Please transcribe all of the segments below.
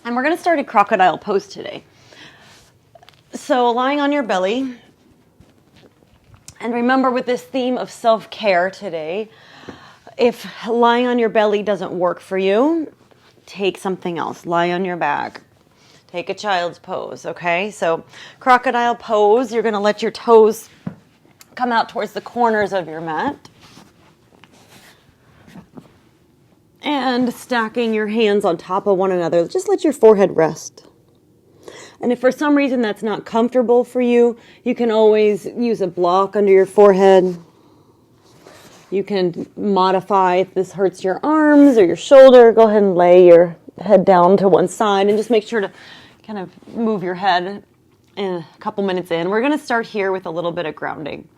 And we're going to start a crocodile pose today. So lying on your belly, and remember with this theme of self-care today, if lying on your belly doesn't work for you, take something else. Lie on your back. Take a child's pose, okay? So crocodile pose, you're going to let your toes come out towards the corners of your mat. And stacking your hands on top of one another. Just let your forehead rest. And if for some reason that's not comfortable for you, you can always use a block under your forehead. You can modify if this hurts your arms or your shoulder. Go ahead and lay your head down to one side and just make sure to kind of move your head in a couple minutes in. We're going to start here with a little bit of grounding.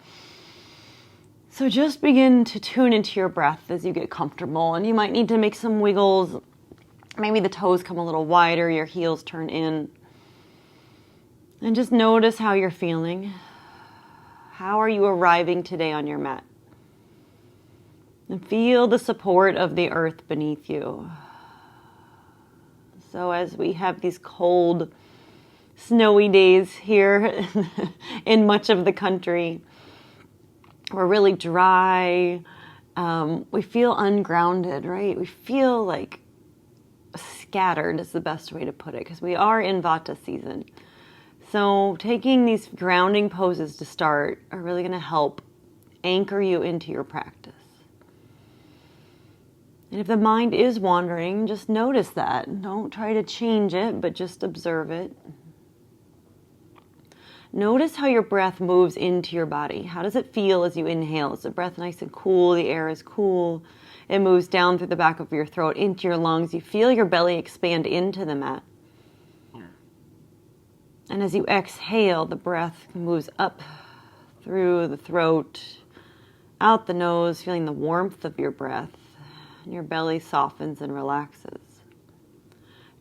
So just begin to tune into your breath as you get comfortable. And you might need to make some wiggles. Maybe the toes come a little wider, your heels turn in. And just notice how you're feeling. How are you arriving today on your mat? And feel the support of the earth beneath you. So as we have these cold, snowy days here in much of the country, we're really dry. We feel ungrounded, right? We feel like scattered is the best way to put it, because we are in Vata season. So taking these grounding poses to start are really going to help anchor you into your practice. And if the mind is wandering, just notice that. Don't try to change it, but just observe it. Notice how your breath moves into your body. How does it feel as you inhale? Is the breath nice and cool? The air is cool. It moves down through the back of your throat into your lungs. You feel your belly expand into the mat. And as you exhale, the breath moves up through the throat, out the nose, feeling the warmth of your breath. And your belly softens and relaxes.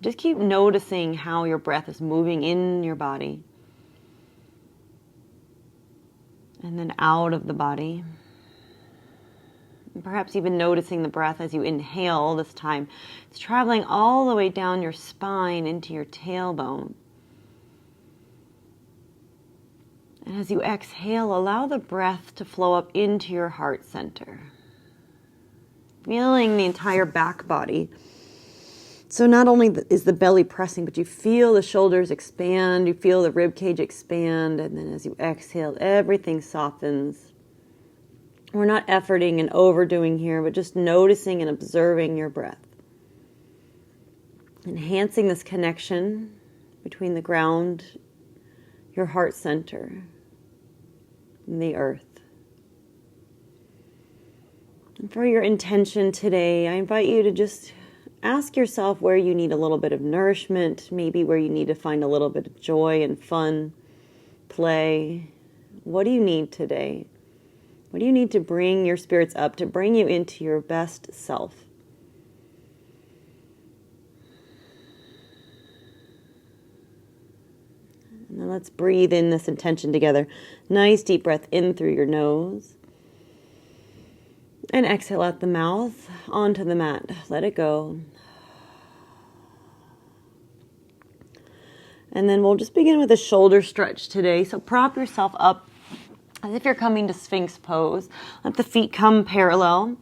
Just keep noticing how your breath is moving in your body. And then out of the body. And perhaps even noticing the breath as you inhale this time. It's traveling all the way down your spine into your tailbone. And as you exhale, allow the breath to flow up into your heart center. Feeling the entire back body. So not only is the belly pressing, but you feel the shoulders expand, you feel the rib cage expand, and then as you exhale, everything softens. We're not efforting and overdoing here, but just noticing and observing your breath. Enhancing this connection between the ground, your heart center, and the earth. And for your intention today, I invite you to just ask yourself where you need a little bit of nourishment, maybe where you need to find a little bit of joy and fun, play. What do you need today? What do you need to bring your spirits up, to bring you into your best self? And then let's breathe in this intention together. Nice deep breath in through your nose. And exhale out the mouth onto the mat. Let it go. And then we'll just begin with a shoulder stretch today. So prop yourself up as if you're coming to Sphinx pose. Let the feet come parallel.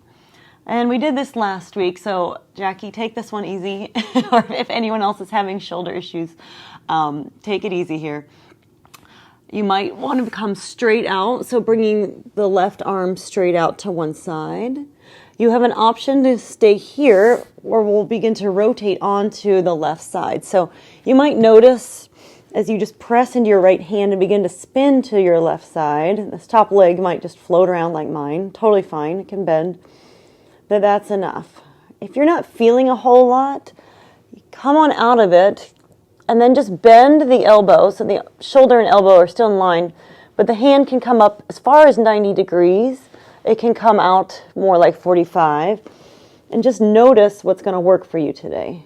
And we did this last week, so Jackie, take this one easy. Or if anyone else is having shoulder issues, take it easy here. You might want to come straight out, so bringing the left arm straight out to one side. You have an option to stay here, or we'll begin to rotate onto the left side. So you might notice as you just press into your right hand and begin to spin to your left side, this top leg might just float around like mine. Totally fine, it can bend, but that's enough. If you're not feeling a whole lot, come on out of it. And then just bend the elbow, so the shoulder and elbow are still in line, but the hand can come up as far as 90 degrees. It can come out more like 45. And just notice what's going to work for you today.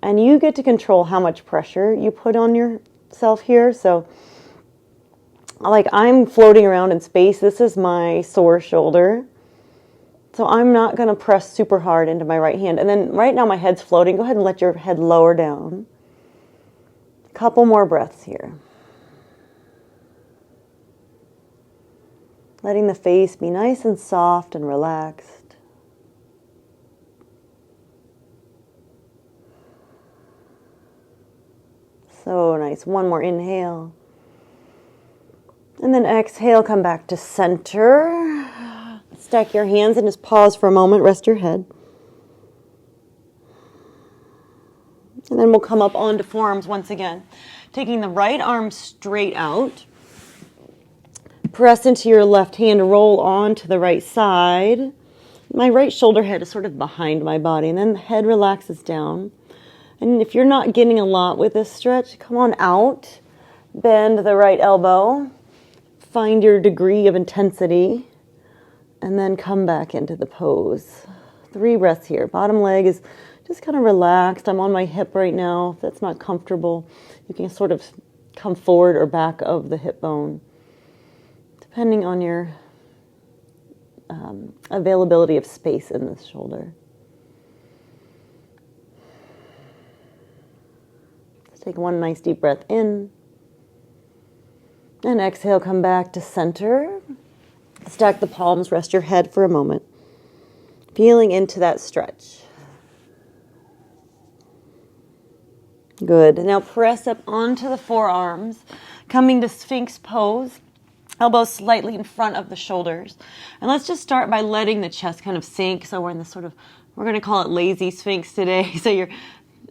And you get to control how much pressure you put on yourself here. So, like I'm floating around in space. This is my sore shoulder. So I'm not going to press super hard into my right hand. And then right now my head's floating. Go ahead and let your head lower down. A couple more breaths here. Letting the face be nice and soft and relaxed. So nice. One more inhale. And then exhale, come back to center. Stack your hands and just pause for a moment. Rest your head. And then we'll come up onto forearms once again. Taking the right arm straight out. Press into your left hand, roll on to the right side. My right shoulder head is sort of behind my body, and then the head relaxes down. And if you're not getting a lot with this stretch, come on out. Bend the right elbow. Find your degree of intensity. And then come back into the pose. 3 breaths here. Bottom leg is just kind of relaxed. I'm on my hip right now. If that's not comfortable, you can sort of come forward or back of the hip bone, depending on your availability of space in the shoulder. Let's take one nice deep breath in. And exhale, come back to center. Stack the palms, rest your head for a moment. Feeling into that stretch. Good. Now press up onto the forearms, coming to Sphinx pose. Elbows slightly in front of the shoulders. And let's just start by letting the chest kind of sink. So we're in this sort of, we're going to call it lazy Sphinx today. So your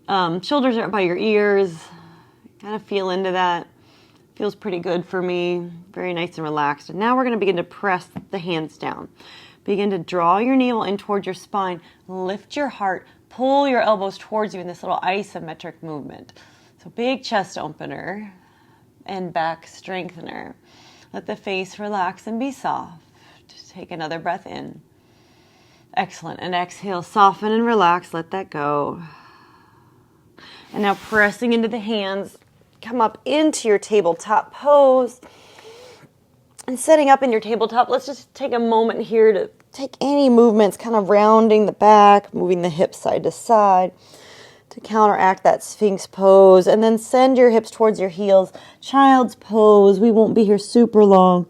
shoulders are up by your ears. Kind of feel into that. Feels pretty good for me. Very nice and relaxed. And now we're going to begin to press the hands down. Begin to draw your navel in towards your spine. Lift your heart. Pull your elbows towards you in this little isometric movement. So big chest opener and back strengthener. Let the face relax and be soft. Just take another breath in. Excellent. And exhale, soften and relax. Let that go. And now pressing into the hands. Come up into your tabletop pose. And setting up in your tabletop, let's just take a moment here to take any movements, kind of rounding the back, moving the hips side to side to counteract that Sphinx pose. And then send your hips towards your heels. Child's pose. We won't be here super long.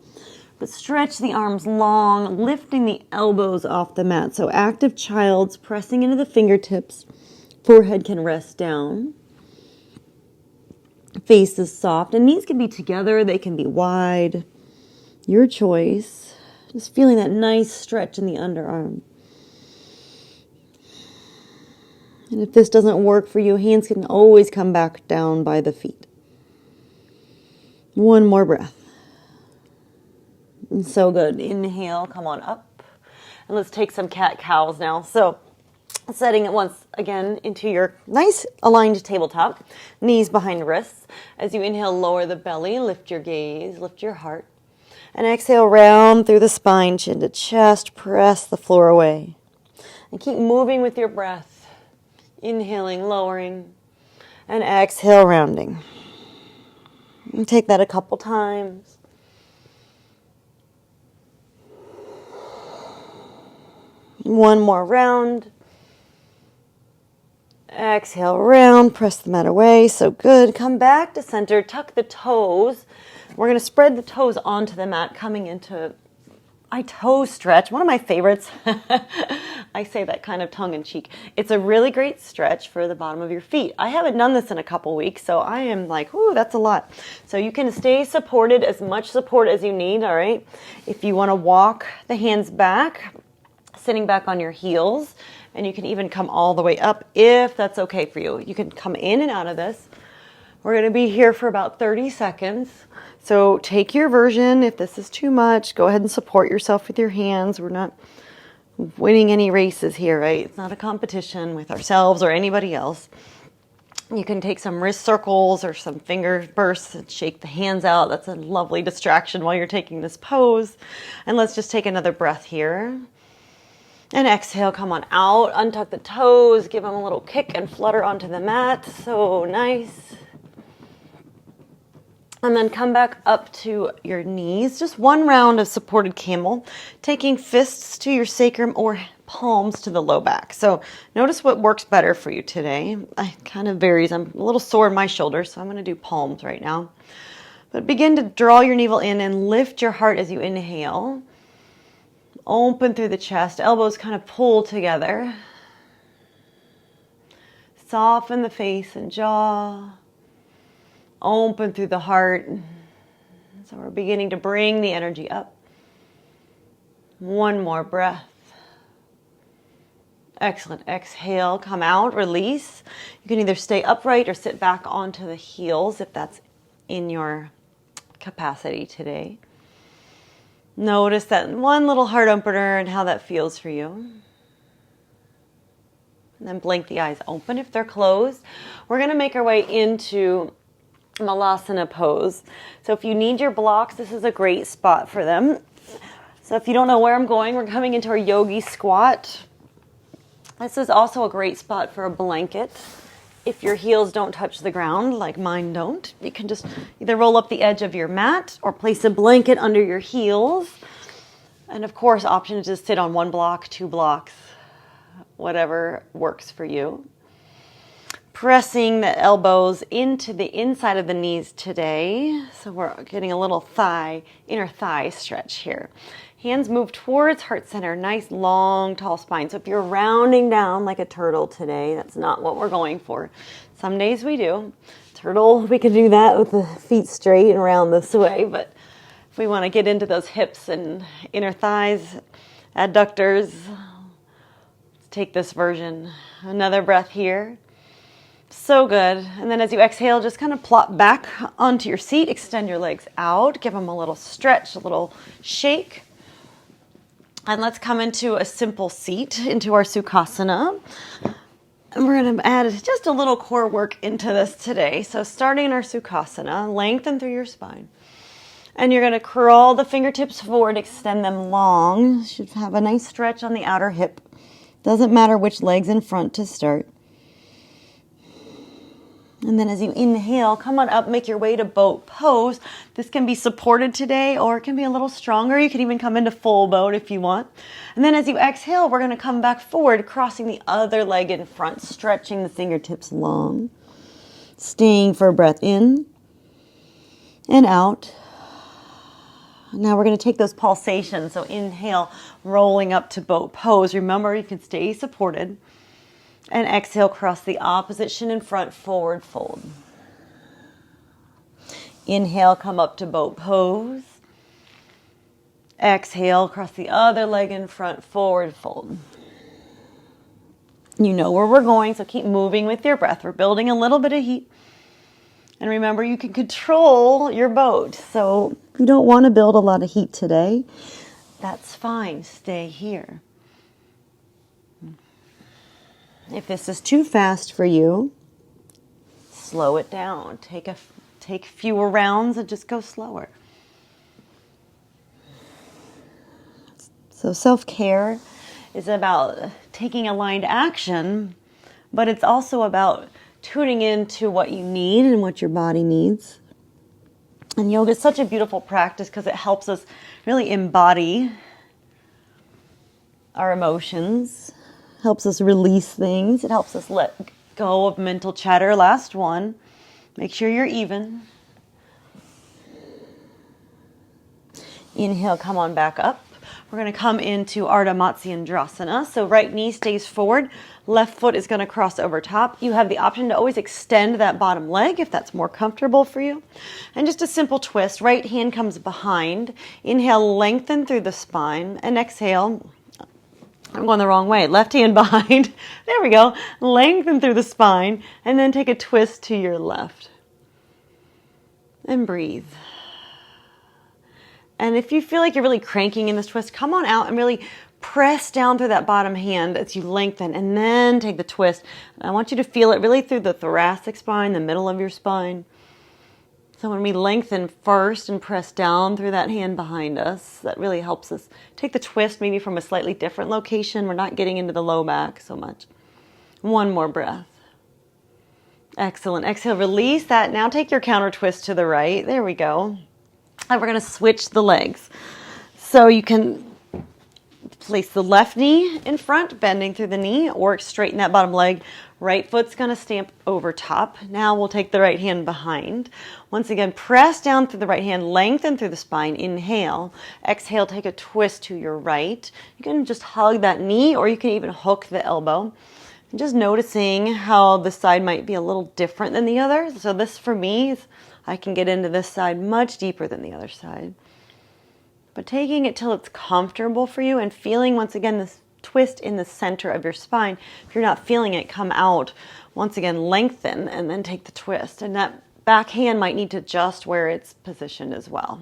But stretch the arms long, lifting the elbows off the mat. So active child's, pressing into the fingertips. Forehead can rest down. Face is soft. And knees can be together. They can be wide. Your choice. Just feeling that nice stretch in the underarm. And if this doesn't work for you, hands can always come back down by the feet. One more breath. And so good. Inhale, come on up. And let's take some cat-cows now. So setting it once again into your nice aligned tabletop. Knees behind wrists. As you inhale, lower the belly, lift your gaze, lift your heart. And exhale, round through the spine, chin to chest, press the floor away. And keep moving with your breath. Inhaling, lowering, and exhale, rounding. And take that a couple times. One more round. Exhale, round, press the mat away. So good. Come back to center, tuck the toes. We're going to spread the toes onto the mat, coming into a toe stretch. One of my favorites. I say that kind of tongue-in-cheek. It's a really great stretch for the bottom of your feet. I haven't done this in a couple weeks, so I am like, ooh, that's a lot. So you can stay supported, as much support as you need, all right? If you want to walk the hands back, sitting back on your heels, and you can even come all the way up if that's okay for you. You can come in and out of this. We're going to be here for about 30 seconds. So take your version. If this is too much, go ahead and support yourself with your hands. We're not winning any races here, right? It's not a competition with ourselves or anybody else. You can take some wrist circles or some finger bursts and shake the hands out. That's a lovely distraction while you're taking this pose. And let's just take another breath here. And exhale, come on out, untuck the toes, give them a little kick and flutter onto the mat. So nice. And then come back up to your knees. Just one round of supported camel, taking fists to your sacrum or palms to the low back. So notice what works better for you today. It kind of varies. I'm a little sore in my shoulders, so I'm going to do palms right now. But begin to draw your navel in and lift your heart as you inhale. Open through the chest. Elbows kind of pull together. Soften the face and jaw. Open through the heart. So we're beginning to bring the energy up. One more breath. Excellent. Exhale, come out, release. You can either stay upright or sit back onto the heels if that's in your capacity today. Notice that one little heart opener and how that feels for you. And then blink the eyes open if they're closed. We're going to make our way into Malasana pose. So if you need your blocks, this is a great spot for them. So if you don't know where I'm going, we're coming into our yogi squat. This is also a great spot for a blanket. If your heels don't touch the ground, like mine don't, you can just either roll up the edge of your mat or place a blanket under your heels. And of course, option is to sit on one block, 2 blocks, whatever works for you. Pressing the elbows into the inside of the knees today. So we're getting a little inner thigh stretch here. Hands move towards heart center. Nice, long, tall spine. So if you're rounding down like a turtle today, that's not what we're going for. Some days we do. Turtle, we can do that with the feet straight and round this way. But if we want to get into those hips and inner thighs, adductors, let's take this version. Another breath here. So good. And then as you exhale, just kind of plop back onto your seat. Extend your legs out. Give them a little stretch, a little shake. And let's come into a simple seat, into our Sukhasana. And we're going to add just a little core work into this today. So starting in our Sukhasana, lengthen through your spine. And you're going to crawl the fingertips forward, extend them long. You should have a nice stretch on the outer hip. Doesn't matter which leg's in front to start. And then as you inhale, come on up, make your way to boat pose. This can be supported today or it can be a little stronger. You can even come into full boat if you want. And then as you exhale, we're going to come back forward, crossing the other leg in front, stretching the fingertips long. Staying for a breath in and out. Now we're going to take those pulsations. So inhale, rolling up to boat pose. Remember, you can stay supported. And exhale, cross the opposite shin in front, forward fold. Inhale, come up to boat pose. Exhale, cross the other leg in front, forward fold. You know where we're going, so keep moving with your breath. We're building a little bit of heat. And remember, you can control your boat. So if you don't want to build a lot of heat today, that's fine. Stay here. If this is too fast for you, slow it down. Take fewer rounds and just go slower. So self-care is about taking aligned action, but it's also about tuning into what you need and what your body needs. And yoga is such a beautiful practice because it helps us really embody our emotions. Helps us release things. It helps us let go of mental chatter. Last one. Make sure you're even. Inhale, come on back up. We're going to come into Ardha Matsyendrasana. So right knee stays forward. Left foot is going to cross over top. You have the option to always extend that bottom leg if that's more comfortable for you. And just a simple twist. Right hand comes behind. Inhale, lengthen through the spine. And exhale. I'm going the wrong way. Left hand behind. There we go. Lengthen through the spine. And then take a twist to your left. And breathe. And if you feel like you're really cranking in this twist, come on out and really press down through that bottom hand as you lengthen. And then take the twist. And I want you to feel it really through the thoracic spine, the middle of your spine. So when we lengthen first and press down through that hand behind us, that really helps us take the twist maybe from a slightly different location. We're not getting into the low back so much. One more breath. Excellent. Exhale, release that. Now take your counter twist to the right. There we go. And we're going to switch the legs. So you can place the left knee in front, bending through the knee, or straighten that bottom leg. Right foot's going to stamp over top. Now we'll take the right hand behind. Once again, press down through the right hand, lengthen through the spine. Inhale. Exhale, take a twist to your right. You can just hug that knee, or you can even hook the elbow. And just noticing how the side might be a little different than the other. So this for me, I can get into this side much deeper than the other side. But taking it till it's comfortable for you and feeling, once again, this twist in the center of your spine. If you're not feeling it, come out. Once again, lengthen and then take the twist. And that back hand might need to adjust where it's positioned as well.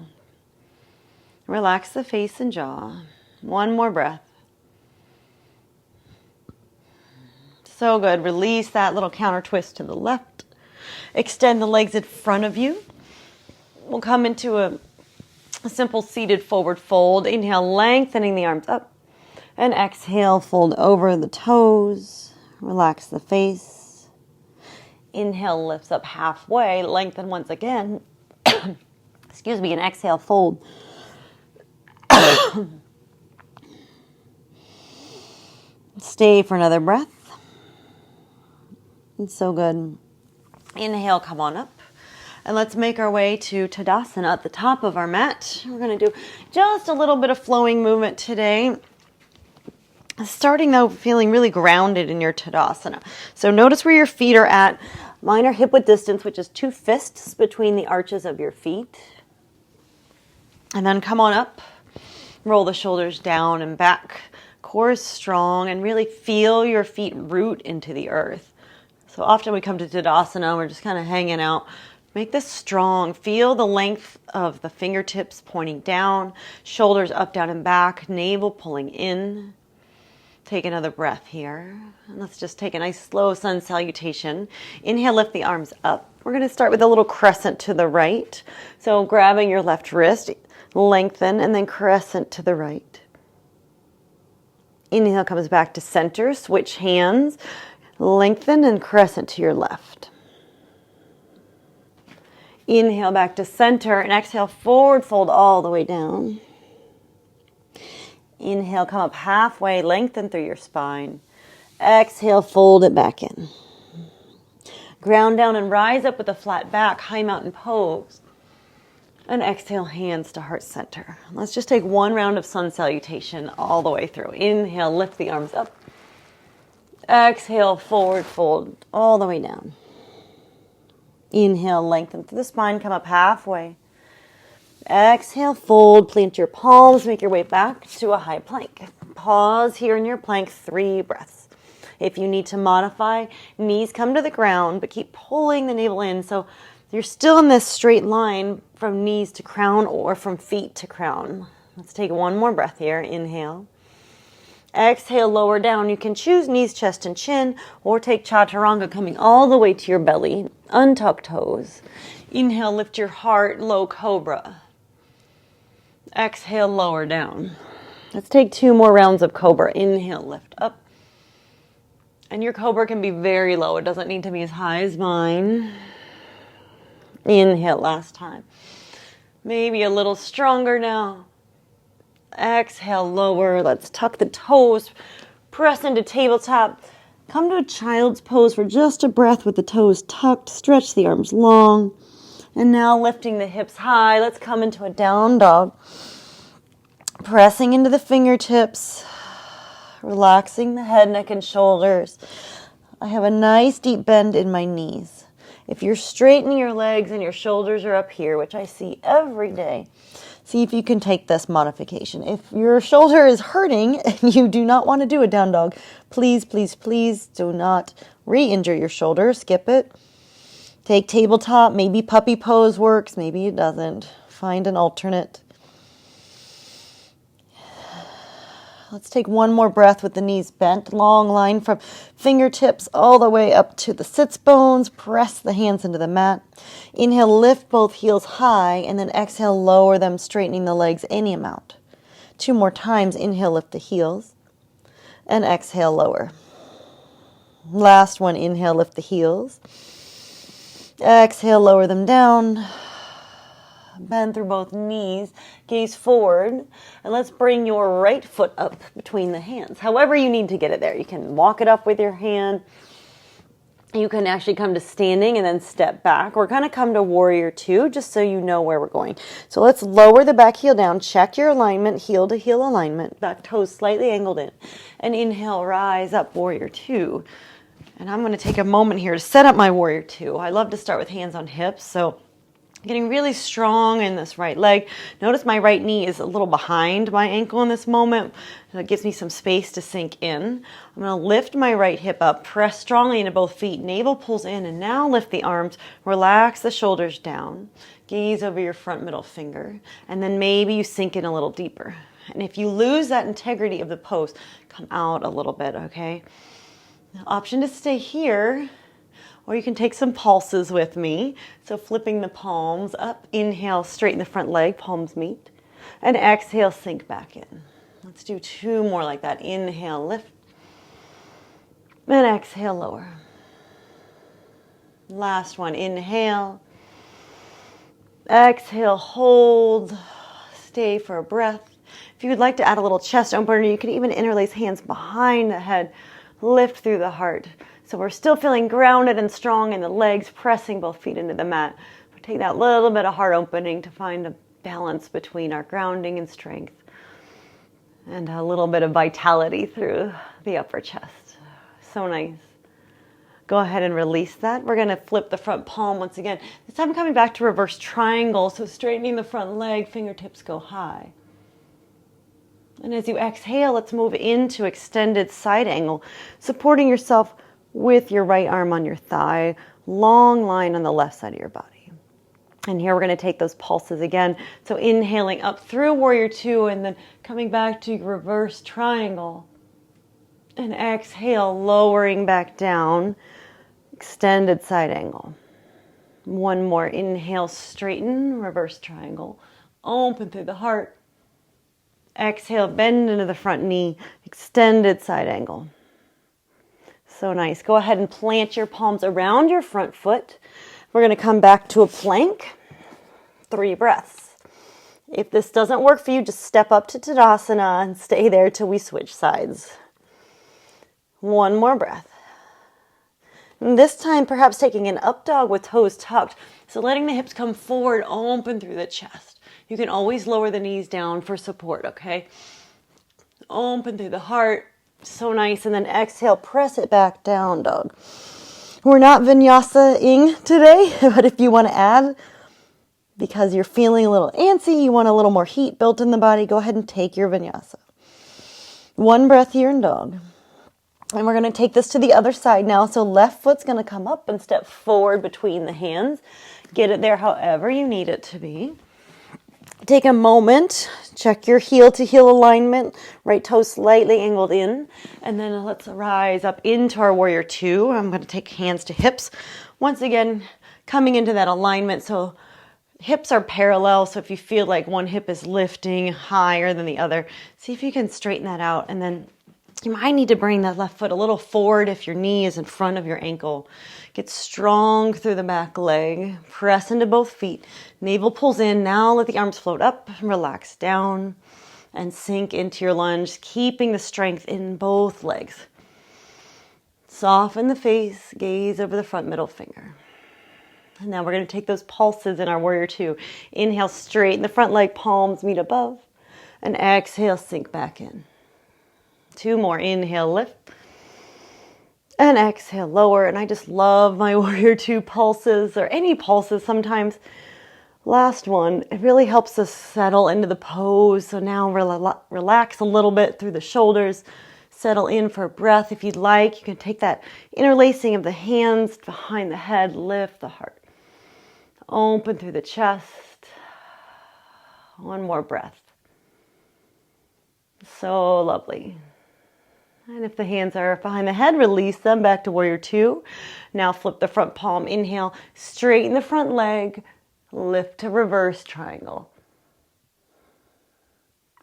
Relax the face and jaw. One more breath. So good. Release that little counter twist to the left. Extend the legs in front of you. We'll come into a simple seated forward fold. Inhale, lengthening the arms up. And exhale, fold over the toes. Relax the face. Inhale, lifts up halfway. Lengthen once again. Excuse me. And exhale, fold. Stay for another breath. It's so good. Inhale, come on up. And let's make our way to Tadasana at the top of our mat. We're going to do just a little bit of flowing movement today. Starting though, feeling really grounded in your Tadasana. So notice where your feet are at. Mine are hip width distance, which is 2 fists between the arches of your feet. And then come on up. Roll the shoulders down and back. Core is strong, and really feel your feet root into the earth. So often we come to Tadasana, we're just kind of hanging out. Make this strong. Feel the length of the fingertips pointing down, shoulders up, down, and back, navel pulling in. Take another breath here. And let's just take a nice slow sun salutation. Inhale, lift the arms up. We're going to start with a little crescent to the right. So grabbing your left wrist, lengthen, and then crescent to the right. Inhale comes back to center. Switch hands. Lengthen and crescent to your left. Inhale back to center and exhale, forward fold all the way down. Inhale, come up halfway, lengthen through your spine. Exhale, fold it back in. Ground down and rise up with a flat back, high mountain pose. And exhale, hands to heart center. Let's just take one round of sun salutation all the way through. Inhale, lift the arms up. Exhale, forward fold all the way down. Inhale, lengthen through the spine, come up halfway. Exhale, fold, plant your palms, make your way back to a high plank. Pause here in your plank, 3 breaths. If you need to modify, knees come to the ground, but keep pulling the navel in. So you're still in this straight line from knees to crown or from feet to crown. Let's take one more breath here. Inhale. Exhale, lower down. You can choose knees, chest, and chin, or take chaturanga coming all the way to your belly. Untuck toes. Inhale, lift your heart, low cobra. Exhale, lower down. Let's take 2 more rounds of cobra. Inhale, lift up. And your cobra can be very low. It doesn't need to be as high as mine. Inhale, last time. Maybe a little stronger now. Exhale, lower. Let's tuck the toes. Press into tabletop. Come to a child's pose for just a breath with the toes tucked. Stretch the arms long. And now lifting the hips high. Let's come into a down dog. Pressing into the fingertips. Relaxing the head, neck, and shoulders. I have a nice deep bend in my knees. If you're straightening your legs and your shoulders are up here, which I see every day, see if you can take this modification. If your shoulder is hurting and you do not want to do a down dog, please, please, please do not re-injure your shoulder. Skip it. Take tabletop. Maybe puppy pose works. Maybe it doesn't. Find an alternate. Let's take one more breath with the knees bent. Long line from fingertips all the way up to the sits bones. Press the hands into the mat. Inhale, lift both heels high, and then exhale, lower them, straightening the legs any amount. 2 more times. Inhale, lift the heels, and exhale, lower. Last one. Inhale, lift the heels, Exhale, lower them down. Bend through both knees, gaze forward, and let's bring your right foot up between the hands. However you need to get it there. You can walk it up with your hand. You can actually come to standing and then step back. We're going to come to warrior two, just so you know where we're going. So let's lower the back heel down. Check your alignment, heel to heel alignment. Back toes slightly angled in. And inhale, rise up, warrior two. And I'm going to take a moment here to set up my warrior two. I love to start with hands on hips, so getting really strong in this right leg. Notice my right knee is a little behind my ankle in this moment. That gives me some space to sink in. I'm going to lift my right hip up, press strongly into both feet. Navel pulls in, and now lift the arms. Relax the shoulders down. Gaze over your front middle finger. And then maybe you sink in a little deeper. And if you lose that integrity of the pose, come out a little bit, okay? Now, option to stay here, or you can take some pulses with me. So flipping the palms up, inhale, straighten the front leg, palms meet. And exhale, sink back in. Let's do two more like that. Inhale, lift. And exhale, lower. Last one, inhale. Exhale, hold. Stay for a breath. If you would like to add a little chest opener, you can even interlace hands behind the head. Lift through the heart. So we're still feeling grounded and strong in the legs, pressing both feet into the mat. But take that little bit of heart opening to find a balance between our grounding and strength and a little bit of vitality through the upper chest. So nice. Go ahead and release that. We're going to flip the front palm once again. This time coming back to reverse triangle. So straightening the front leg, fingertips go high. And as you exhale, let's move into extended side angle, supporting yourself with your right arm on your thigh, long line on the left side of your body. And here we're going to take those pulses again. So inhaling up through warrior two and then coming back to reverse triangle. And exhale, lowering back down, extended side angle. One more, inhale, straighten, reverse triangle. Open through the heart. Exhale, bend into the front knee, extended side angle. So nice. Go ahead and plant your palms around your front foot. We're going to come back to a plank. 3 breaths. If this doesn't work for you, just step up to Tadasana and stay there till we switch sides. 1 more breath. And this time, perhaps taking an up dog with toes tucked. So letting the hips come forward, open through the chest. You can always lower the knees down for support, okay? Open through the heart. So nice. And then exhale, press it back down, dog. We're not vinyasa-ing today, but if you want to add, because you're feeling a little antsy, you want a little more heat built in the body, go ahead and take your vinyasa. 1 breath here in dog. And we're going to take this to the other side now. So left foot's going to come up and step forward between the hands. Get it there however you need it to be. Take a moment, check your heel to heel alignment, right toe slightly angled in, and then let's rise up into our warrior two. I'm going to take hands to hips. Once again, coming into that alignment, so hips are parallel, so if you feel like one hip is lifting higher than the other, see if you can straighten that out, and then you might need to bring that left foot a little forward if your knee is in front of your ankle. Get strong through the back leg. Press into both feet. Navel pulls in. Now let the arms float up and relax down and sink into your lunge, keeping the strength in both legs. Soften the face. Gaze over the front middle finger. And now we're going to take those pulses in our warrior two. Inhale, straighten the front leg, palms meet above. And exhale, sink back in. 2 more. Inhale, lift. And exhale, lower. And I just love my warrior two pulses, or any pulses sometimes. Last one, it really helps us settle into the pose. So now relax a little bit through the shoulders. Settle in for a breath. If you'd like, you can take that interlacing of the hands behind the head. Lift the heart. Open through the chest. 1 more breath. So lovely. And if the hands are behind the head, release them back to warrior two. Now flip the front palm. Inhale, straighten the front leg, lift to reverse triangle.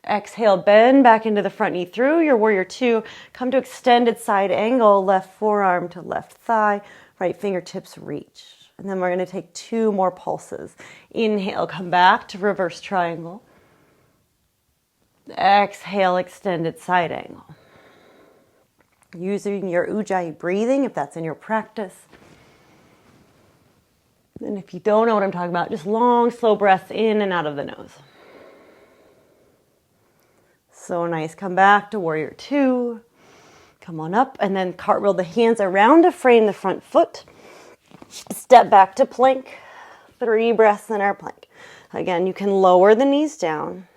Exhale, bend back into the front knee through your warrior two. Come to extended side angle, left forearm to left thigh, right fingertips reach. And then we're going to take 2 more pulses. Inhale, come back to reverse triangle. Exhale, extended side angle. Using your Ujjayi breathing if that's in your practice. And if you don't know what I'm talking about, just long, slow breaths in and out of the nose. So nice. Come back to warrior two. Come on up and then cartwheel the hands around to frame the front foot. Step back to plank. 3 breaths in our plank. Again, you can lower the knees down.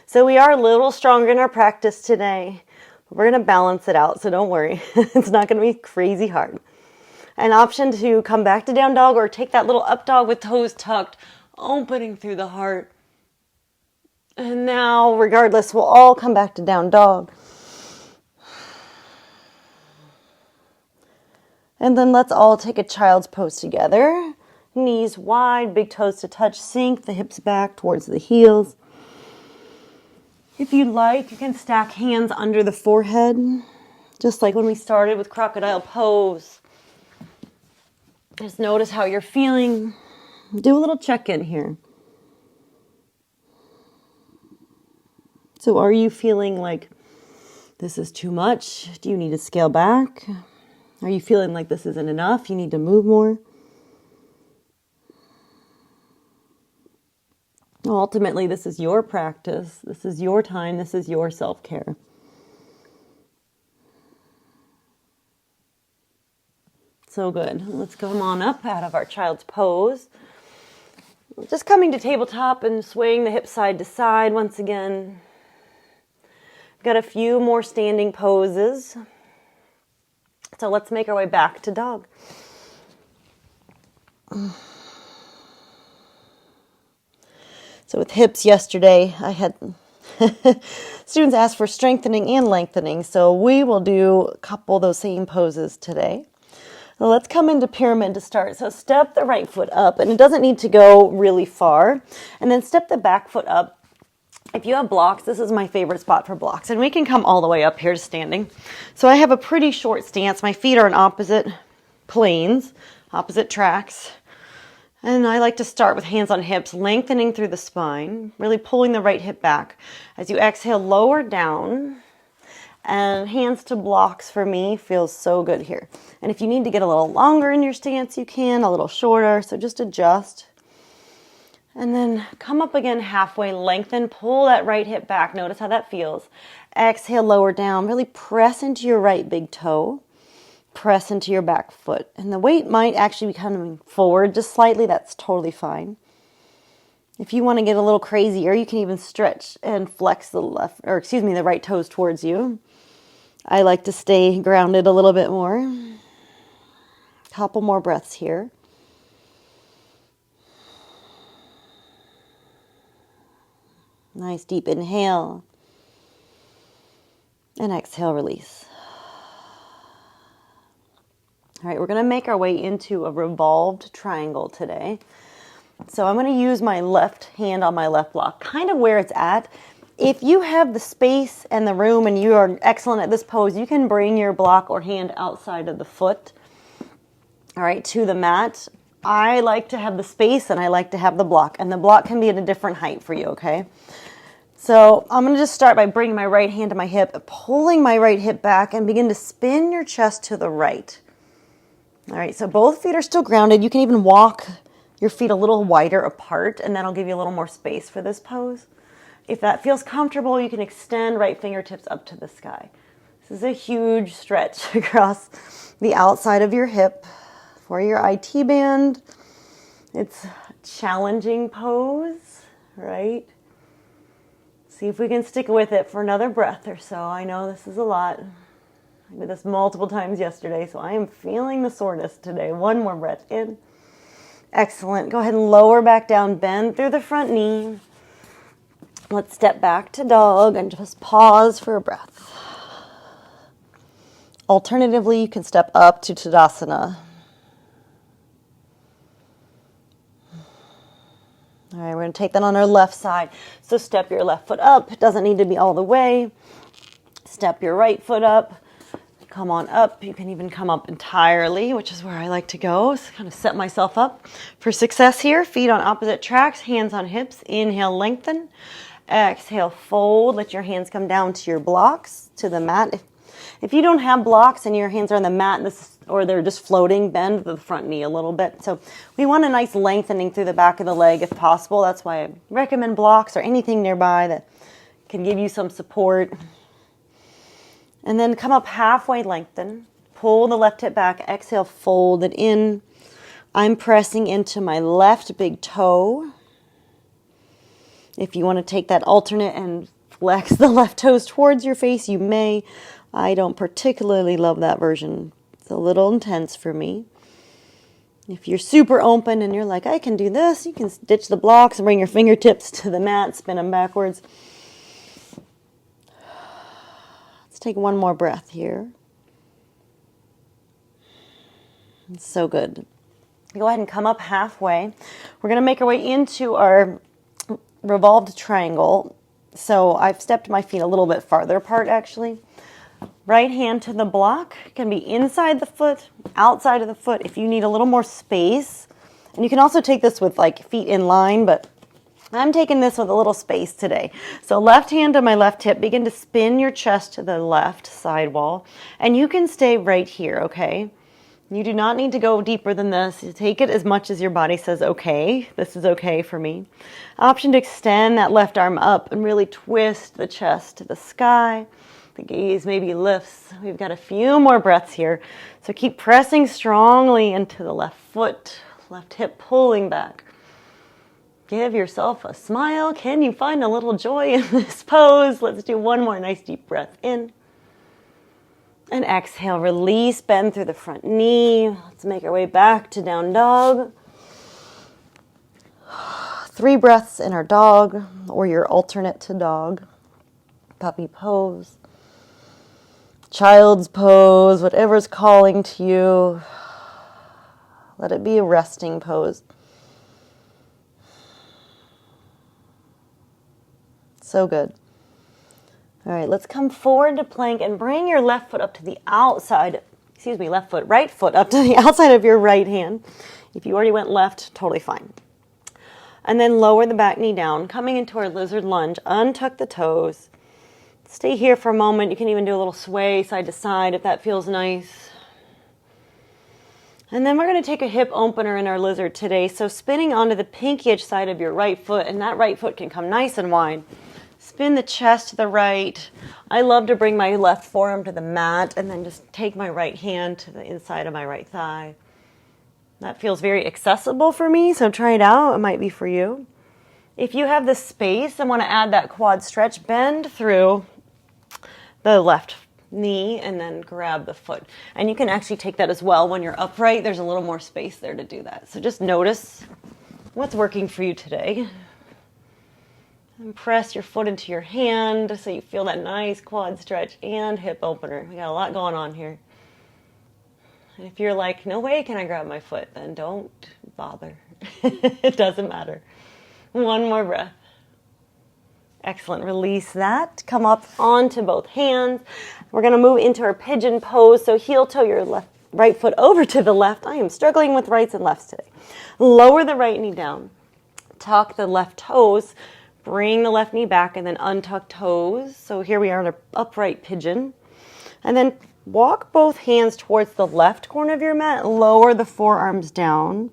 So we are a little stronger in our practice today. We're going to balance it out, so don't worry. It's not going to be crazy hard. An option to come back to down dog or take that little up dog with toes tucked, opening through the heart. And now, regardless, we'll all come back to down dog. And then let's all take a child's pose together. Knees wide, big toes to touch, sink the hips back towards the heels. If you'd like, you can stack hands under the forehead, just like when we started with crocodile pose. Just notice how you're feeling. Do a little check-in here. So are you feeling like this is too much? Do you need to scale back? Are you feeling like this isn't enough? You need to move more? Ultimately, this is your practice. This is your time. This is your self-care. So good. Let's come on up out of our child's pose. Just coming to tabletop and swaying the hips side to side once again. Got a few more standing poses. So let's make our way back to dog. So with hips yesterday, I had students ask for strengthening and lengthening. So we will do a couple of those same poses today. Now let's come into pyramid to start. So step the right foot up, and it doesn't need to go really far. And then step the back foot up. If you have blocks, this is my favorite spot for blocks. And we can come all the way up here to standing. So I have a pretty short stance. My feet are in opposite planes, opposite tracks. And I like to start with hands on hips, lengthening through the spine, really pulling the right hip back. As you exhale, lower down. And hands to blocks for me feels so good here. And if you need to get a little longer in your stance, you can, a little shorter. So just adjust. And then come up again halfway, lengthen, pull that right hip back. Notice how that feels. Exhale, lower down. Really press into your right big toe. Press into your back foot. And the weight might actually be coming forward just slightly. That's totally fine. If you want to get a little crazier, you can even stretch and flex the the right toes towards you. I like to stay grounded a little bit more. Couple more breaths here. Nice deep inhale. And exhale, release. All right, we're going to make our way into a revolved triangle today. So I'm going to use my left hand on my left block, kind of where it's at. If you have the space and the room and you are excellent at this pose, you can bring your block or hand outside of the foot, all right, to the mat. I like to have the space and I like to have the block, and the block can be at a different height for you, okay? So I'm going to just start by bringing my right hand to my hip, pulling my right hip back, and begin to spin your chest to the right. All right, so both feet are still grounded. You can even walk your feet a little wider apart, and that'll give you a little more space for this pose. If that feels comfortable, you can extend right fingertips up to the sky. This is a huge stretch across the outside of your hip for your IT band. It's a challenging pose, right? See if we can stick with it for another breath or so. I know this is a lot. I did this multiple times yesterday, so I am feeling the soreness today. One more breath in. Excellent. Go ahead and lower back down, bend through the front knee. Let's step back to dog and just pause for a breath. Alternatively, you can step up to Tadasana. All right, we're going to take that on our left side. So step your left foot up. It doesn't need to be all the way. Step your right foot up. Come on up. You can even come up entirely, which is where I like to go. So kind of set myself up for success here. Feet on opposite tracks, hands on hips. Inhale, lengthen. Exhale, fold. Let your hands come down to your blocks, to the mat. If you don't have blocks and your hands are on the mat, or they're just floating, bend the front knee a little bit. So we want a nice lengthening through the back of the leg if possible. That's why I recommend blocks or anything nearby that can give you some support. And then come up halfway, lengthen. Pull the left hip back. Exhale, fold it in. I'm pressing into my left big toe. If you want to take that alternate and flex the left toes towards your face, you may. I don't particularly love that version. It's a little intense for me. If you're super open and you're like, I can do this, you can ditch the blocks and bring your fingertips to the mat, spin them backwards. Let's take one more breath here. It's so good. Go ahead and come up halfway. We're going to make our way into our revolved triangle. So I've stepped my feet a little bit farther apart, actually. Right hand to the block. Can be inside the foot, outside of the foot if you need a little more space. And you can also take this with like feet in line, but I'm taking this with a little space today. So left hand to my left hip. Begin to spin your chest to the left side wall. And you can stay right here, okay? You do not need to go deeper than this. You take it as much as your body says, okay, this is okay for me. Option to extend that left arm up and really twist the chest to the sky. The gaze maybe lifts. We've got a few more breaths here. So keep pressing strongly into the left foot, left hip pulling back. Give yourself a smile. Can you find a little joy in this pose? Let's do one more nice deep breath in. And exhale, release, bend through the front knee. Let's make our way back to down dog. 3 breaths in our dog, or your alternate to dog. Puppy pose. Child's pose, whatever's calling to you. Let it be a resting pose. So good. All right, let's come forward to plank and bring your left foot up to the outside, right foot up to the outside of your right hand. If you already went left, totally fine. And then lower the back knee down, coming into our lizard lunge, untuck the toes. Stay here for a moment. You can even do a little sway side to side if that feels nice. And then we're going to take a hip opener in our lizard today. So spinning onto the pinky edge side of your right foot, and that right foot can come nice and wide. Spin the chest to the right. I love to bring my left forearm to the mat and then just take my right hand to the inside of my right thigh. That feels very accessible for me, so try it out. It might be for you. If you have the space and want to add that quad stretch, bend through the left knee and then grab the foot. And you can actually take that as well when you're upright. There's a little more space there to do that. So just notice what's working for you today. And press your foot into your hand so you feel that nice quad stretch and hip opener. We got a lot going on here. And if you're like, no way can I grab my foot, then don't bother. It doesn't matter. One more breath. Excellent. Release that. Come up onto both hands. We're going to move into our pigeon pose. So heel toe your right foot over to the left. I am struggling with rights and lefts today. Lower the right knee down. Tuck the left toes. Bring the left knee back and then untuck toes. So here we are in an upright pigeon. And then walk both hands towards the left corner of your mat. Lower the forearms down.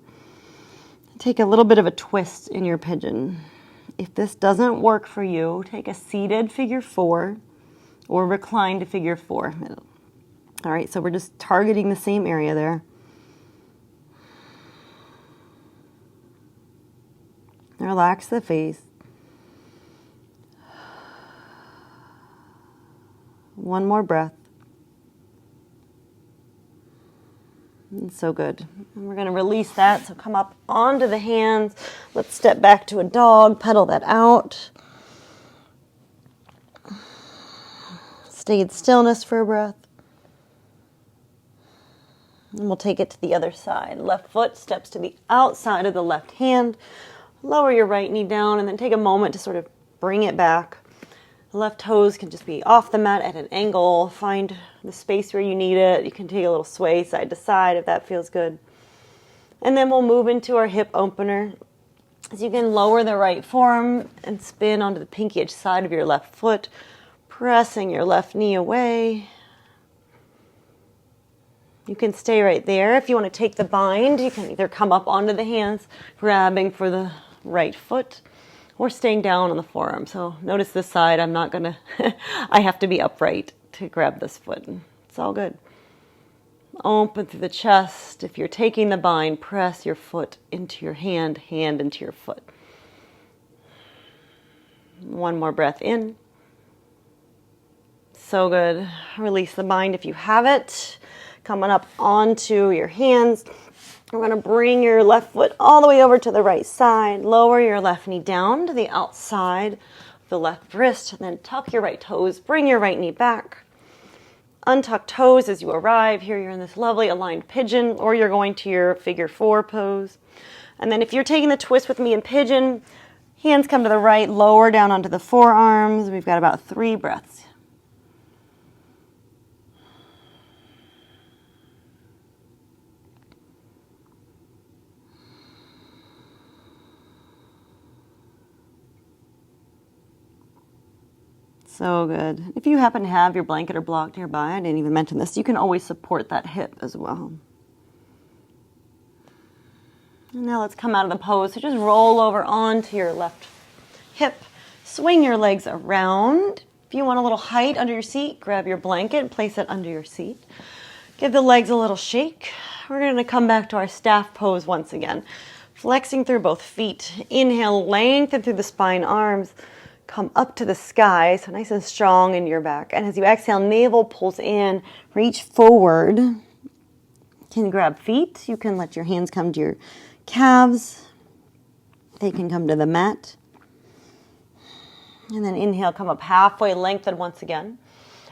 Take a little bit of a twist in your pigeon. If this doesn't work for you, take a seated figure 4 or recline to figure 4. All right, so we're just targeting the same area there. Relax the face. One more breath. It's so good. And we're going to release that. So come up onto the hands. Let's step back to a dog. Pedal that out. Stay in stillness for a breath. And we'll take it to the other side. Left foot steps to the outside of the left hand. lower your right knee down and then take a moment to sort of bring it back. The left toes can just be off the mat at an angle. Find the space where you need it. You can take a little sway side to side if that feels good. And then we'll move into our hip opener. So you can lower the right forearm and spin onto the pinky edge side of your left foot, pressing your left knee away. You can stay right there. If you want to take the bind, you can either come up onto the hands, grabbing for the right foot, or staying down on the forearm. So notice this side, I'm not gonna, I have to be upright to grab this foot. It's all good. Open through the chest. If you're taking the bind, press your foot into your hand, hand into your foot. One more breath in. So good. Release the bind if you have it. Coming up onto your hands. We're going to bring your left foot all the way over to the right side. Lower your left knee down to the outside of the left wrist. And then tuck your right toes. Bring your right knee back. Untuck toes as you arrive. Here you're in this lovely aligned pigeon, or you're going to your figure 4 pose. And then if you're taking the twist with me in pigeon, hands come to the right, lower down onto the forearms. We've got about 3 breaths. So good. If you happen to have your blanket or block nearby, I didn't even mention this, you can always support that hip as well. And now let's come out of the pose. So just roll over onto your left hip. Swing your legs around. If you want a little height under your seat, grab your blanket and place it under your seat. Give the legs a little shake. We're going to come back to our staff pose once again. Flexing through both feet. Inhale, lengthen through the spine, arms. Come up to the sky, so nice and strong in your back. And as you exhale, navel pulls in, reach forward. You can grab feet. You can let your hands come to your calves. They can come to the mat. And then inhale, come up halfway, lengthen once again.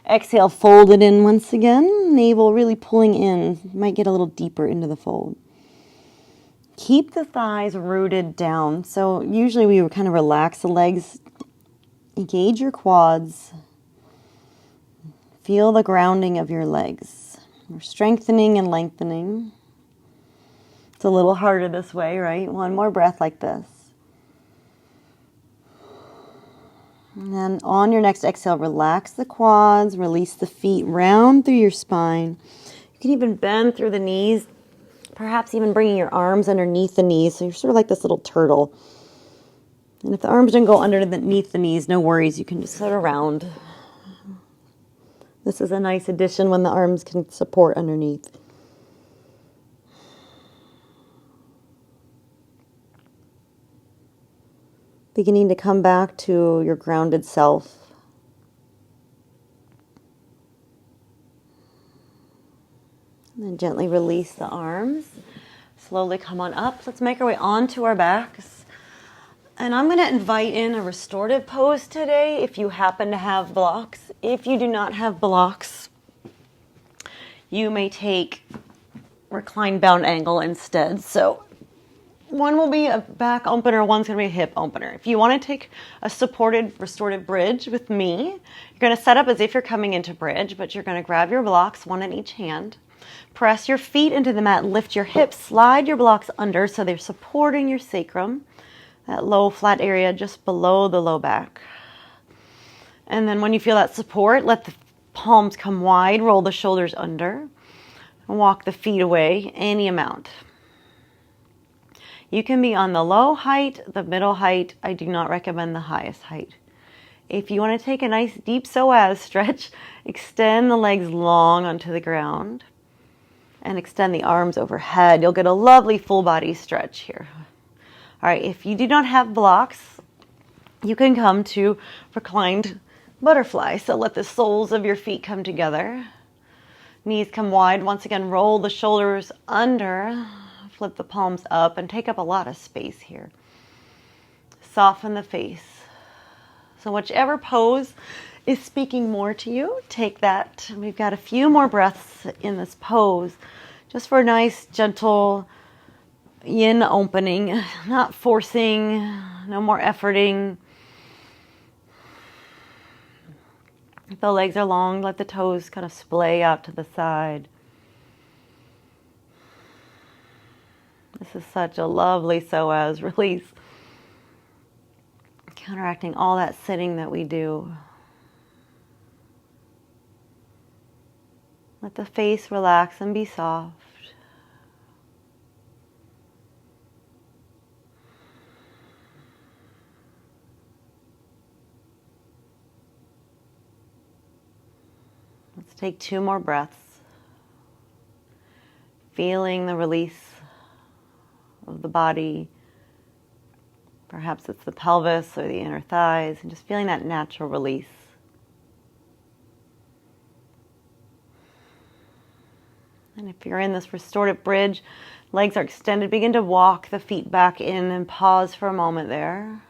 Exhale, fold it in once again. Navel really pulling in. You might get a little deeper into the fold. Keep the thighs rooted down. So usually we would kind of relax the legs. Engage your quads. Feel the grounding of your legs. We're strengthening and lengthening. It's a little harder this way, right? One more breath like this. And then on your next exhale, relax the quads, release the feet, round through your spine. You can even bend through the knees, perhaps even bringing your arms underneath the knees. So you're sort of like this little turtle. And if the arms don't go underneath the knees, no worries. You can just sit around. This is a nice addition when the arms can support underneath. Beginning to come back to your grounded self. And then gently release the arms. Slowly come on up. Let's make our way onto our backs. And I'm going to invite in a restorative pose today if you happen to have blocks. If you do not have blocks, you may take reclined bound angle instead. So one will be a back opener, one's going to be a hip opener. If you want to take a supported restorative bridge with me, you're going to set up as if you're coming into bridge, but you're going to grab your blocks, one in each hand. Press your feet into the mat, lift your hips, slide your blocks under so they're supporting your sacrum. That low flat area just below the low back. And then when you feel that support, let the palms come wide, roll the shoulders under, and walk the feet away any amount. You can be on the low height, the middle height. I do not recommend the highest height. If you want to take a nice deep psoas stretch, extend the legs long onto the ground and extend the arms overhead. You'll get a lovely full body stretch here. All right, if you do not have blocks, you can come to reclined butterfly. So let the soles of your feet come together. Knees come wide. Once again, roll the shoulders under. Flip the palms up and take up a lot of space here. Soften the face. So whichever pose is speaking more to you, take that. We've got a few more breaths in this pose just for a nice, gentle yin opening, not forcing, no more efforting. If the legs are long, let the toes kind of splay out to the side. This is such a lovely psoas release, counteracting all that sitting that we do. Let the face relax and be soft. Let's take 2 more breaths, feeling the release of the body. Perhaps it's the pelvis or the inner thighs, and just feeling that natural release. And if you're in this restorative bridge, legs are extended, begin to walk the feet back in and pause for a moment there.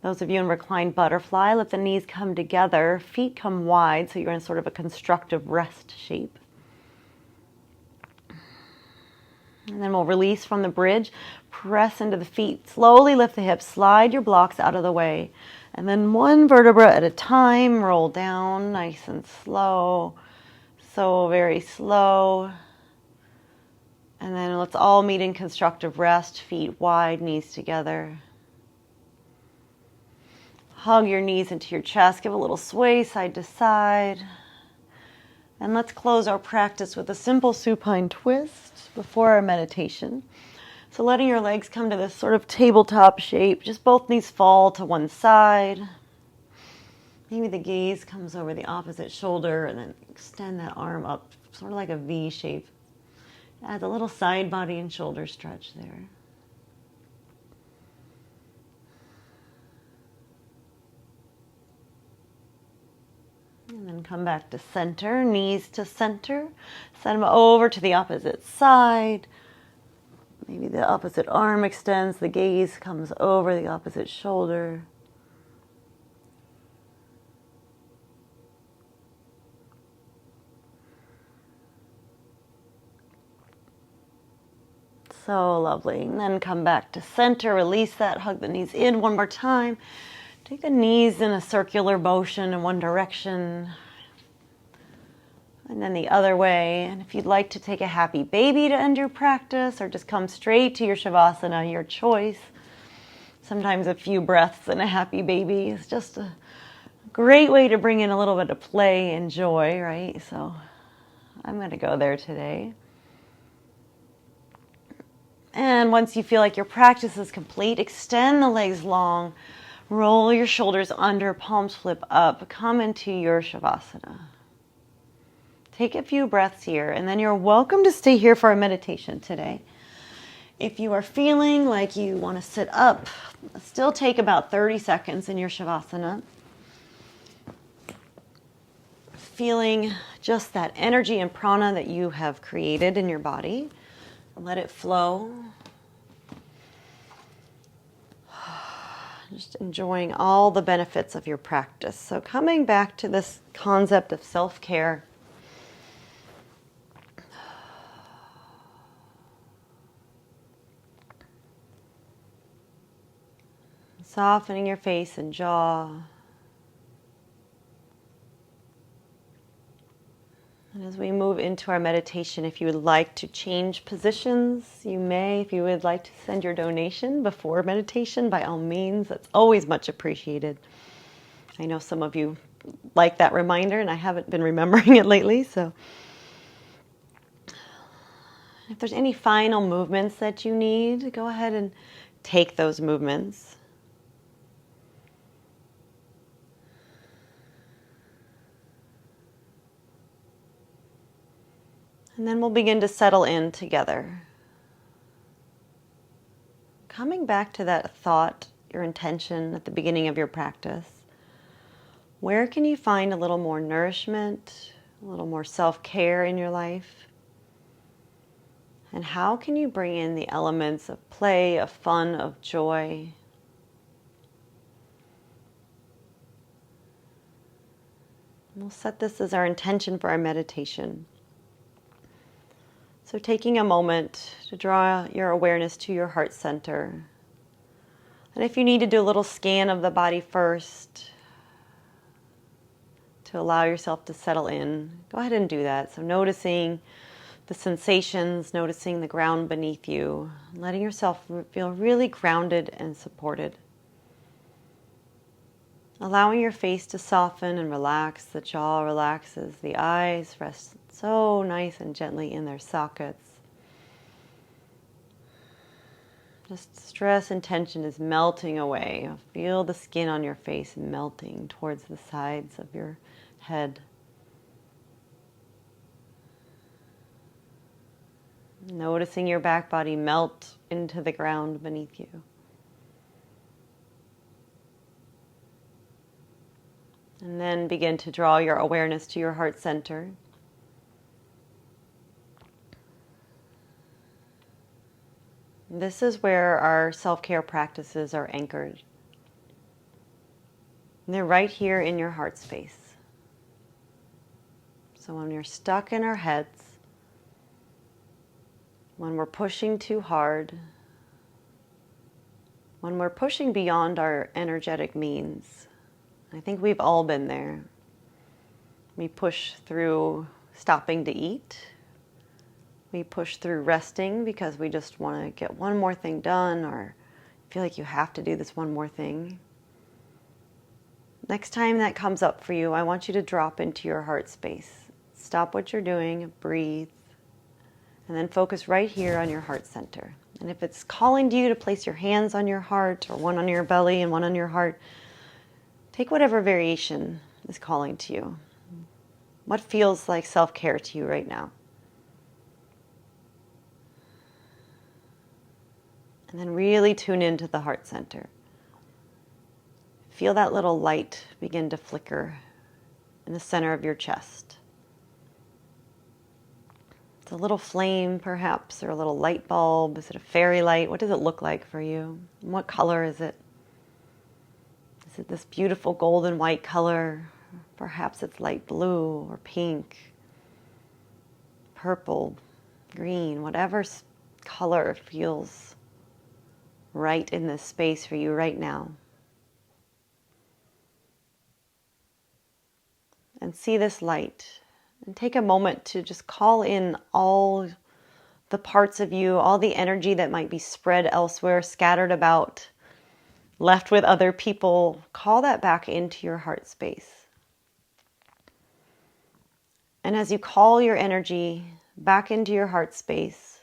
Those of you in reclined butterfly, let the knees come together, feet come wide, so you're in sort of a constructive rest shape. And then we'll release from the bridge, press into the feet, slowly lift the hips, slide your blocks out of the way. And then 1 vertebra at a time, roll down nice and slow. So very slow. And then let's all meet in constructive rest, feet wide, knees together. Hug your knees into your chest, give a little sway side to side. And let's close our practice with a simple supine twist before our meditation. So letting your legs come to this sort of tabletop shape, just both knees fall to one side. Maybe the gaze comes over the opposite shoulder and then extend that arm up, sort of like a V shape. Add a little side body and shoulder stretch there. And then come back to center, knees to center. Send them over to the opposite side. Maybe the opposite arm extends, the gaze comes over the opposite shoulder. So lovely. And then come back to center, release that, hug the knees in one more time. Take the knees in a circular motion in one direction. And then the other way. And if you'd like to take a happy baby to end your practice, or just come straight to your Shavasana, your choice. Sometimes a few breaths and a happy baby is just a great way to bring in a little bit of play and joy, right? So I'm going to go there today. And once you feel like your practice is complete, extend the legs long, roll your shoulders under, palms flip up, come into your Shavasana. Take a few breaths here, and then you're welcome to stay here for our meditation today. If you are feeling like you want to sit up, still take about 30 seconds in your Shavasana. Feeling just that energy and prana that you have created in your body. Let it flow. Just enjoying all the benefits of your practice. So coming back to this concept of self-care. Softening your face and jaw. And as we move into our meditation, if you would like to change positions, you may. If you would like to send your donation before meditation, by all means, that's always much appreciated. I know some of you like that reminder, and I haven't been remembering it lately. So if there's any final movements that you need, go ahead and take those movements. And then we'll begin to settle in together. Coming back to that thought, your intention at the beginning of your practice. Where can you find a little more nourishment, a little more self-care in your life? And how can you bring in the elements of play, of fun, of joy? We'll set this as our intention for our meditation. So taking a moment to draw your awareness to your heart center. And if you need to do a little scan of the body first, to allow yourself to settle in, go ahead and do that. So noticing the sensations, noticing the ground beneath you, letting yourself feel really grounded and supported. Allowing your face to soften and relax, the jaw relaxes, the eyes rest so nice and gently in their sockets. Just stress and tension is melting away. Feel the skin on your face melting towards the sides of your head. Noticing your back body melt into the ground beneath you. And then begin to draw your awareness to your heart center. This is where our self-care practices are anchored. And they're right here in your heart space. So when you're stuck in our heads, when we're pushing too hard, when we're pushing beyond our energetic means, I think we've all been there. We push through stopping to eat. We push through resting because we just want to get one more thing done or feel like you have to do this one more thing. Next time that comes up for you, I want you to drop into your heart space. Stop what you're doing, breathe, and then focus right here on your heart center. And if it's calling to you to place your hands on your heart or one on your belly and one on your heart, take whatever variation is calling to you. What feels like self-care to you right now? And then really tune into the heart center. Feel that little light begin to flicker in the center of your chest. It's a little flame, perhaps, or a little light bulb. Is it a fairy light? What does it look like for you? And what color is it? Is it this beautiful golden white color? Perhaps it's light blue or pink, purple, green, whatever color feels right in this space for you right now. And see this light. And take a moment to just call in all the parts of you, all the energy that might be spread elsewhere, scattered about, left with other people. Call that back into your heart space. And as you call your energy back into your heart space,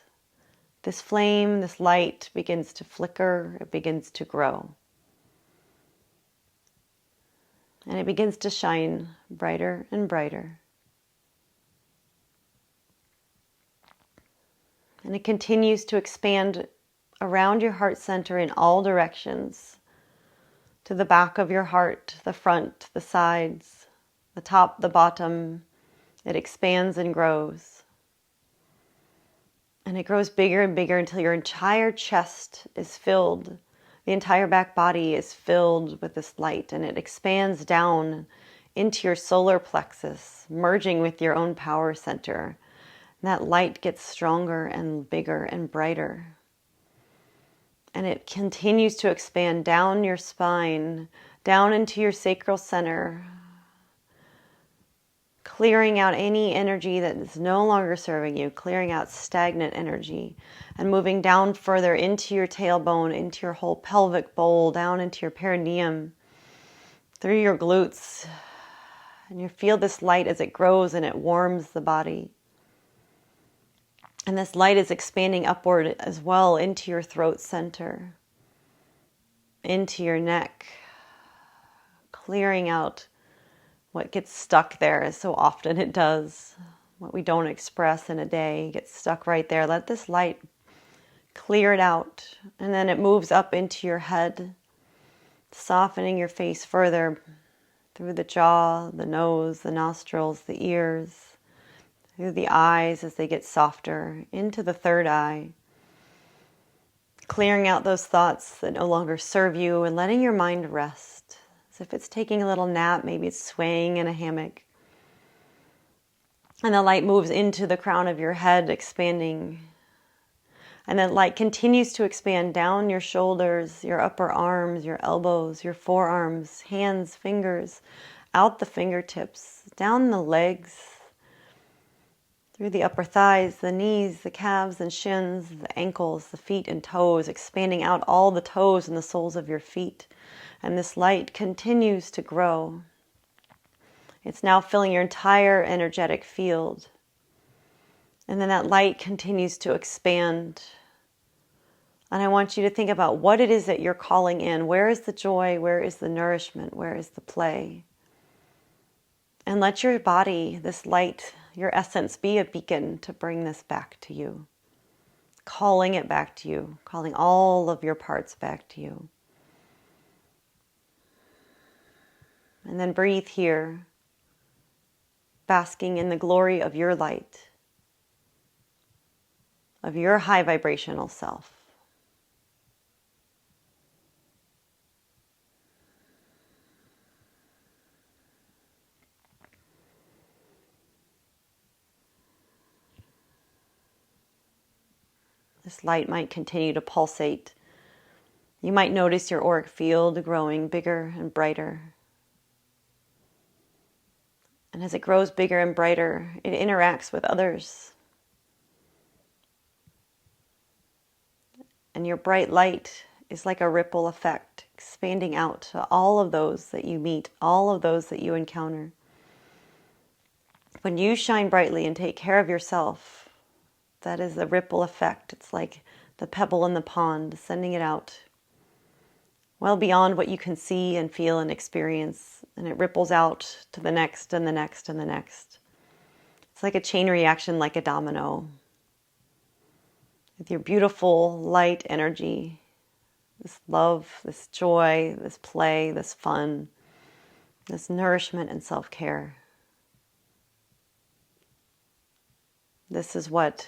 this flame, this light begins to flicker, it begins to grow. And it begins to shine brighter and brighter. And it continues to expand around your heart center in all directions, to the back of your heart, the front, the sides, the top, the bottom. It expands and grows. And it grows bigger and bigger until your entire chest is filled. The entire back body is filled with this light, and it expands down into your solar plexus, merging with your own power center. And that light gets stronger and bigger and brighter. And it continues to expand down your spine, down into your sacral center, clearing out any energy that is no longer serving you, clearing out stagnant energy, and moving down further into your tailbone, into your whole pelvic bowl, down into your perineum, through your glutes. And you feel this light as it grows and it warms the body. And this light is expanding upward as well into your throat center, into your neck, clearing out what gets stuck there, as so often it does. What we don't express in a day gets stuck right there. Let this light clear it out. And then it moves up into your head, softening your face further through the jaw, the nose, the nostrils, the ears, through the eyes as they get softer, into the third eye. Clearing out those thoughts that no longer serve you and letting your mind rest. As if it's taking a little nap, maybe it's swaying in a hammock. And the light moves into the crown of your head, expanding. And that light continues to expand down your shoulders, your upper arms, your elbows, your forearms, hands, fingers, out the fingertips, down the legs, through the upper thighs, the knees, the calves and shins, the ankles, the feet and toes, expanding out all the toes and the soles of your feet. And this light continues to grow. It's now filling your entire energetic field. And then that light continues to expand. And I want you to think about what it is that you're calling in. Where is the joy? Where is the nourishment? Where is the play? And let your body, this light, your essence, be a beacon to bring this back to you. Calling it back to you. Calling all of your parts back to you. And then breathe here, basking in the glory of your light, of your high vibrational self. This light might continue to pulsate. You might notice your auric field growing bigger and brighter. And as it grows bigger and brighter, it interacts with others. And your bright light is like a ripple effect, expanding out to all of those that you meet, all of those that you encounter. When you shine brightly and take care of yourself, that is the ripple effect. It's like the pebble in the pond, sending it out well beyond what you can see and feel and experience. And it ripples out to the next and the next and the next. It's like a chain reaction, like a domino. With your beautiful light energy, this love, this joy, this play, this fun, this nourishment and self-care. This is what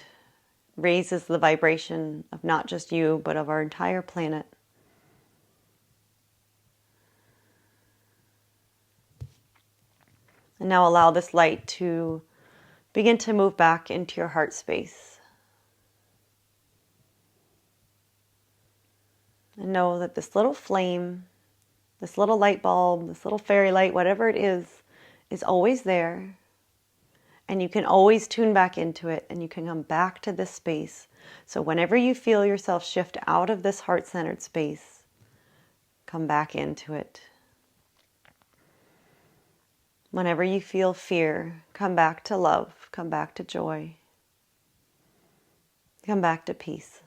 raises the vibration of not just you, but of our entire planet. And now allow this light to begin to move back into your heart space. And know that this little flame, this little light bulb, this little fairy light, whatever it is always there. And you can always tune back into it, and you can come back to this space. So whenever you feel yourself shift out of this heart-centered space, come back into it. Whenever you feel fear, come back to love, come back to joy, come back to peace.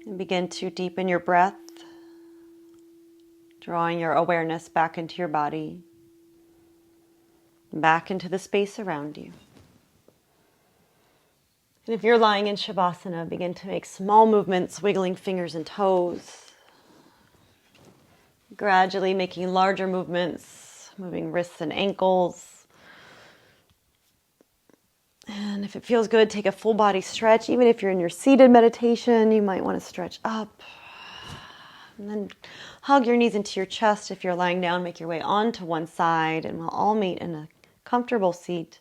And begin to deepen your breath, drawing your awareness back into your body, back into the space around you. And if you're lying in Shavasana, begin to make small movements, wiggling fingers and toes. Gradually making larger movements, moving wrists and ankles. And if it feels good, take a full body stretch. Even if you're in your seated meditation, you might want to stretch up. And then hug your knees into your chest. If you're lying down, make your way onto one side, and we'll all meet in a comfortable seat.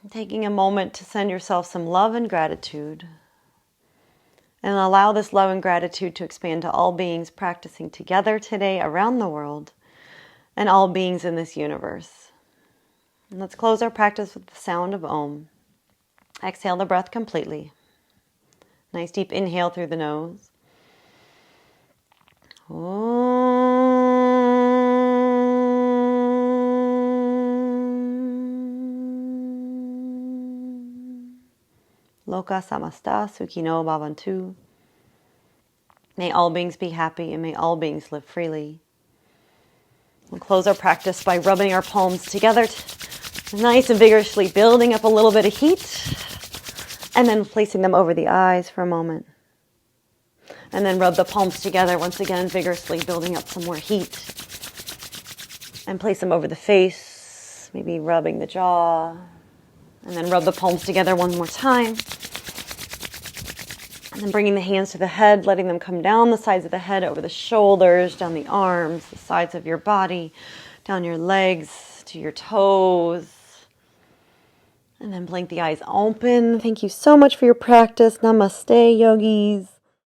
Taking a moment to send yourself some love and gratitude. And allow this love and gratitude to expand to all beings practicing together today around the world, and all beings in this universe. And let's close our practice with the sound of Om. Exhale the breath completely. Nice deep inhale through the nose. Loka samasta sukhino bhavantu. May all beings be happy, and may all beings live freely. We'll close our practice by rubbing our palms together Nice and vigorously building up a little bit of heat. And then placing them over the eyes for a moment. And then rub the palms together once again, vigorously building up some more heat. And place them over the face, maybe rubbing the jaw. And then rub the palms together one more time. And then bringing the hands to the head, letting them come down the sides of the head, over the shoulders, down the arms, the sides of your body, down your legs, to your toes. And then blink the eyes open. Thank you so much for your practice. Namaste, yogis.